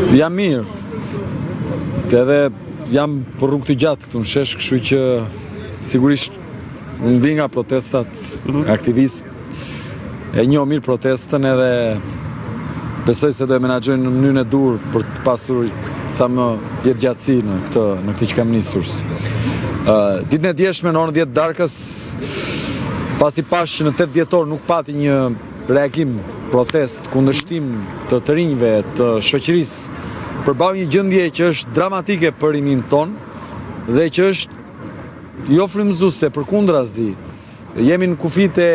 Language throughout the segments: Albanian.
Jam mirë, edhe jam për rrugë të gjatë këtu në shesh, kështu që sigurisht unë vi nga protestat, aktivist, e njoh mirë protestën edhe besoj se do e menaxhojnë në mënyrën e dur për të pasur sa më jetë gjatësi në këtë që kam nisur. Ditën e djeshme në orën 10 darkës, pasi pash që në 8 dhjetor nuk pati një reagim, protest, kundërshtim të rinjve, të shoqërisë, përballë një gjendje që është dramatike për rinin ton dhe që është jo frymëzuese, përkundrazi. Jemi në kufit e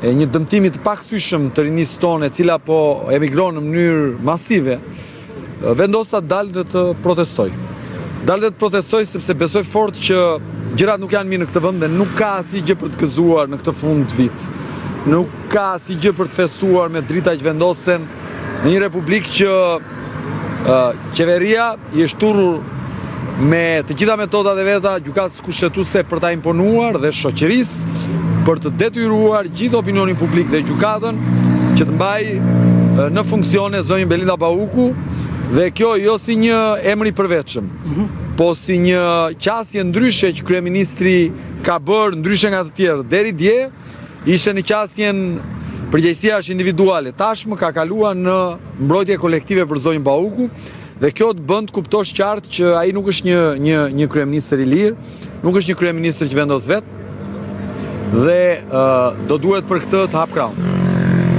një dëmtimi të pakthyeshëm të rinisë tonë, e cila po emigron në mënyrë masive. Vendosa dalë dhe të protestoj. Dalë dhe të protestoj sepse besoj fort që gjërat nuk janë mirë në këtë vend dhe nuk ka asgjë për të gëzuar në këtë fund vit. Nuk ka asgjë për të festuar me drita që vendosen në një republikë që qeveria i është turrur me të gjitha metodat e veta gjykatës kushtetuese për ta imponuar dhe shoqërisë për të detyruar gjithë opinionin publik dhe gjykatën që të mbajë në funksione zonjën Belinda Bauku, dhe kjo jo si një emër i përvetshëm, po si një qasje ndryshe që kryeministri ka bërë ndryshe nga të tjerë. Deri dje ishte në qasjen përgjegjësia është individuale, tashmë ka kaluar në mbrojtje kolektive për zonjën Bauku, dhe kjo të bën të kuptosh qartë që ai nuk është një kryeministër i lirë, nuk është një kryeministër që vendos vetë, dhe do duhet për këtë të hap krahun.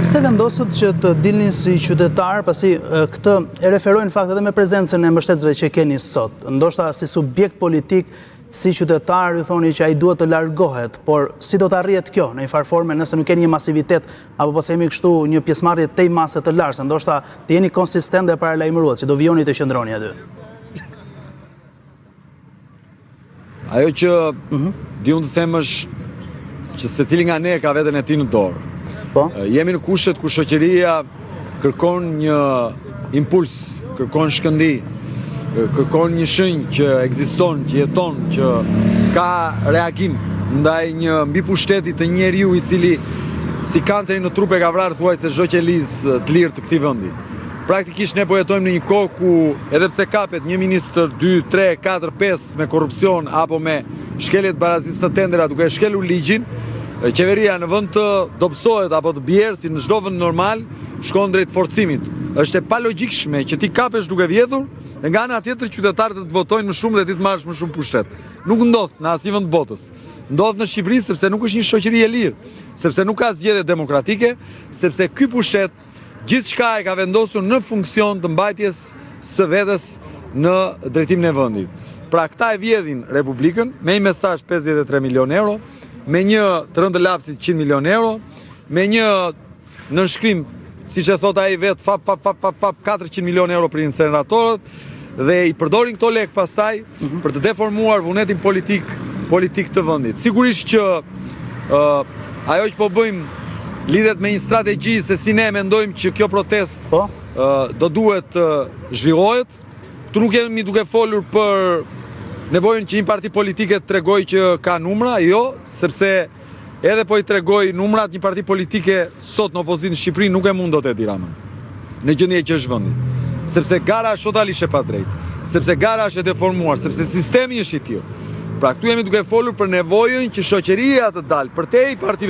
Pse vendosët që të dilni si qytetar, pasi këtë e referojnë në fakt edhe me prezencën e mbështetësve që keni sot, ndoshta si subjekt politik, si qytetar, ju thoni që ai duhet të largohet, por si do të arrihet kjo në një farë forme nëse nuk keni një masivitet, apo po themi kështu një pjesëmarrje tej mase të lartë, ndoshta të jeni konsistent dhe paralajmëruar që do vijoni të qëndroni aty? Ajo që di unë të them është që secili nga ne ka veten e tij në dorë. Jemi në kushtet ku shoqëria kërkon një impuls, kërkon shkëndi, kërkon një shenjë që ekziston, që jeton, që ka reagim ndaj një mbipushteti të njeriu i cili si kanceri në trup e ka vrarë thuajse çdo qelizë të lirë të këtij vendi. Praktikisht ne po jetojmë në një kohë ku edhe pse kapet një ministër, 2, 3, 4, 5 me korrupsion apo me shkelje të barazisë në tendera duke shkelur ligjin, qeveria në vend të dobësohet apo të bjerë si në çdo vend normal, shkon drejt forcimit. Është e palogjikshme që ti kapesh duke vjedhur dhe nga ana tjetër qytetarët të votojnë më shumë dhe ti të marrësh më shumë pushtet. Nuk ndodh në asnjë vend të botës. Ndodh në Shqipëri sepse nuk është një shoqëri e lirë, sepse nuk ka zgjedhje demokratike, sepse ky pushtet gjithçka e ka vendosur në funksion të mbajtjes së vetes në drejtimin e vendit. Pra këta e vjedhin Republikën me një mesazh 53 milion euro, me një të rëndë lapsit 100 milion euro, me një nënshkrim, si që thot ai vetë, fap 400 milion euro për inceneratorët, dhe i përdorin këto lek pasaj për të deformuar vullnetin politik të vendit. Sigurisht që ajo që po bëjmë lidhet me një strategji se si ne mendojmë që kjo protest do duhet zhvillohet. Tu nuk jemi duke folur për nevojën që një parti politike të tregoj që ka numra, jo, sepse edhe po i tregoj numrat, një parti politike sot në opozitë në Shqipëri nuk e mund dot e Tiranën, në gjendje që është vendi. Sepse gara është totalisht e padrejtë, sepse gara është e deformuar, sepse sistemi është i tillë. Pra këtu jemi duke folur për nevojën që shoqëria të dalë përtej partive